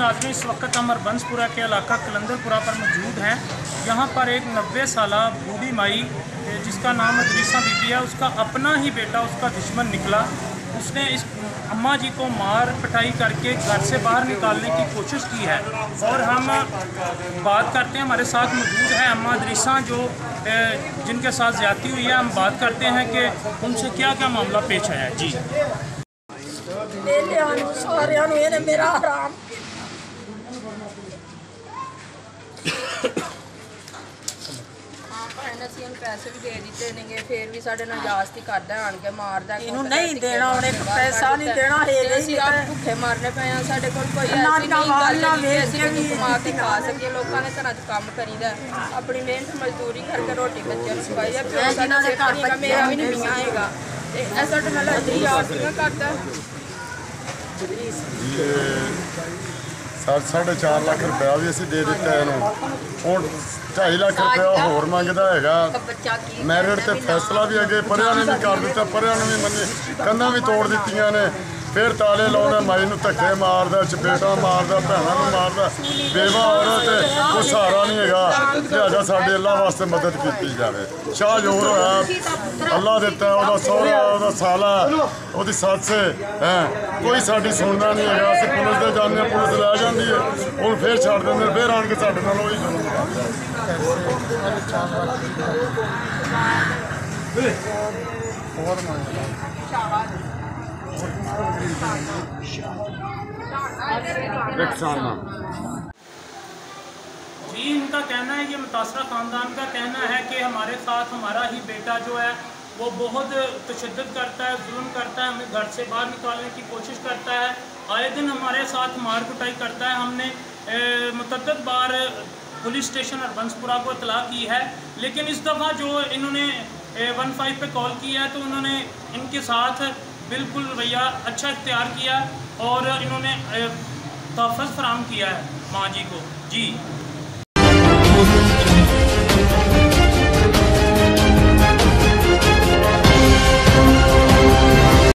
नाज़रीन, इस वक्त हम हरबंसपुरा के इलाका कलंदरपुरा पर मौजूद हैं। यहाँ पर एक 90 साल बूढ़ी माई जिसका नाम अदरीसा बीबी है, उसका अपना ही बेटा उसका दुश्मन निकला। उसने इस अम्मा जी को मार पिटाई करके घर से बाहर निकालने की कोशिश की है। और हम बात करते हैं, हमारे साथ मौजूद है अम्मा अदरीसा जो जिनके साथ ज़्यादती हुई है। हम बात करते हैं कि उनसे क्या क्या मामला पेश आया है। जी मेरा हराम पैसे भी दे दिते ने, फिर भी साढ़े नाल जास्ती करदा आण के मारदा। इनु नहीं देना, उन्हें पैसा नहीं देना है। ਅਸੀਂ ਆਪ ਭੁੱਖੇ ਮਰਨੇ ਪਏ ਆ। ਸਾਡੇ ਕੋਲ ਕੋਈ ਐਸੀ ਗੱਲ ਨਹੀਂ ਅਸੀਂ ਵੀ ਕਮਾ ਕੇ ਖਾ ਸਕੀਏ। ਲੋਕਾਂ ਦੇ ਘਰਾਂ 'ਚ ਕੰਮ ਕਰੀਦਾ, ਆਪਣੀ ਮਿਹਨਤ ਮਜ਼ਦੂਰੀ ਕਰਕੇ ਰੋਟੀ ਬੱਚਿਆਂ ਨੂੰ ਖਵਾਈ ਆ। ਫਿਰ ਸਾਡਾ ਘਰ ਦਾ ਮੇਰਾ ਵੀ ਨਹੀਂ ਮੀਆਂ ਹੈਗਾ ਤੇ ਇਹ ਸਾਡੇ ਨਾਲ ਅੱਧੀ ਆਰਤੀਆਂ ਕਰਦਾ। 4.5 ਲੱਖ ਰੁਪਇਆ ਵੀ ਅਸੀਂ ਦੇ ਦਿੱਤਾ ਇਹਨੂੰ। ਹੁਣ 2.5 ਲੱਖ ਰੁਪਇਆ ਹੋਰ ਮੰਗਦਾ ਹੈਗਾ। ਮੈਰਿਟ ਤੇ ਫੈਸਲਾ ਵੀ ਅੱਗੇ ਪਰਿਆਂ ਨੇ ਵੀ ਕਰ ਦਿੱਤਾ, ਪਰਿਆਂ ਨੂੰ ਵੀ ਮੰਨੇ, ਕੰਧਾਂ ਵੀ ਤੋੜ ਦਿੱਤੀਆਂ ਨੇ। फिर ताले लाने, माई नूं धक्के मारदा, चपेटा मारदा, भैणां नूं मारदा। बेवा औरत कोई सहारा नहीं हैगा। लिहाजा साडे अल्लाह वास्ते मदद की जाए। शाह जोर होया, अल्लाह दिता, उहदा सहुरा, उहदा साला, उहदी सस है, कोई साडी सुनदा नहीं हैगा। असीं पुलिस दे जाने, पुलिस लै जांदी है, हुण फिर छड्ड दिंदे, फिर आण के साडे नाल ओही जुल्म करदे। जी, इनका कहना है, ये मुतासरा ख़ानदान का कहना है कि हमारे साथ हमारा ही बेटा जो है वो बहुत तशद्दुद करता है, जुल्म करता है, हमें घर से बाहर निकालने की कोशिश करता है। आए दिन हमारे साथ मार कुटाई करता है। हमने मुतअद्दिद बार पुलिस स्टेशन हरबंसपुरा को इतला की है, लेकिन इस दफ़ा जो इन्होंने 15 पे कॉल किया है तो उन्होंने इनके साथ बिल्कुल रवैया अच्छा इख्तियार किया और इन्होंने तहफ़्फ़ुज़ फराहम किया है माँ जी को। जी।